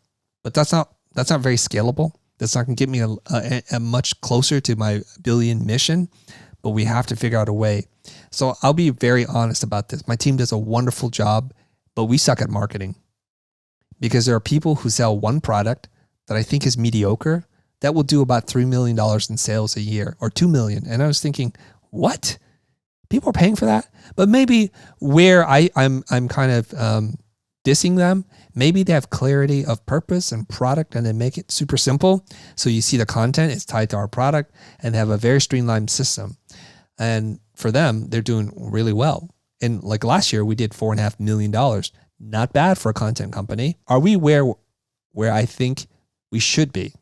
but that's not very scalable. That's not going to get me a much closer to my billion mission, but we have to figure out a way So I'll be very honest about this. My team does a wonderful job, but we suck at marketing because there are people who sell one product that I think is mediocre that will do about $3 million in sales a year or $2 million. And I was thinking, what? People are paying for that? But maybe where I'm kind of dissing them, maybe they have clarity of purpose and product and they make it super simple. So you see the content is tied to our product and they have a very streamlined system. And for them, they're doing really well. And like last year, we did $4.5 million. Not bad for a content company. Are we where I think we should be?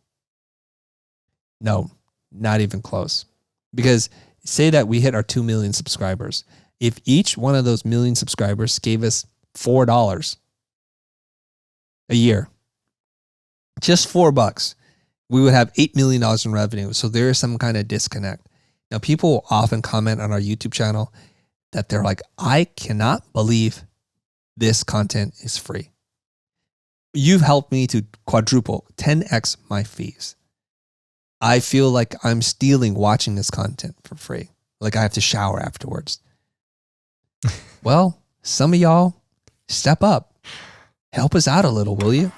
No, not even close. Because say that we hit our 2 million subscribers. If each one of those million subscribers gave us $4 a year, just $4, we would have $8 million in revenue. So there is some kind of disconnect. Now, people often comment on our YouTube channel that they're like, I cannot believe this content is free. You've helped me to quadruple, 10x my fees. I feel like I'm stealing watching this content for free. Like I have to shower afterwards. Well, some of y'all step up. Help us out a little, will you?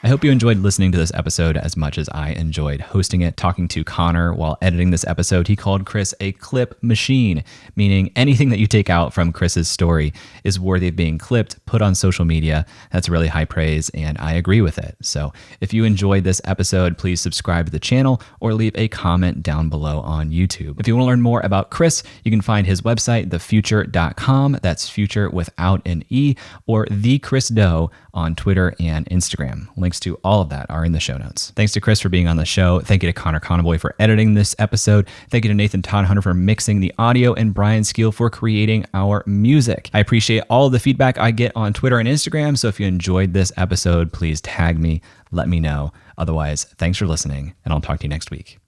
I hope you enjoyed listening to this episode as much as I enjoyed hosting it. Talking to Connor while editing this episode, he called Chris a clip machine, meaning anything that you take out from Chris's story is worthy of being clipped, put on social media. That's really high praise, and I agree with it. So if you enjoyed this episode, please subscribe to the channel or leave a comment down below on YouTube. If you want to learn more about Chris, you can find his website, thefutur.com. That's future without an E, or thechrisdo on Twitter and Instagram. Links to all of that are in the show notes. Thanks to Chris for being on the show. Thank you to Connor Conboy for editing this episode. Thank you to Nathan Todd Hunter for mixing the audio and Brian Skeel for creating our music. I appreciate all of the feedback I get on Twitter and Instagram. So if you enjoyed this episode, please tag me, let me know. Otherwise, thanks for listening, and I'll talk to you next week.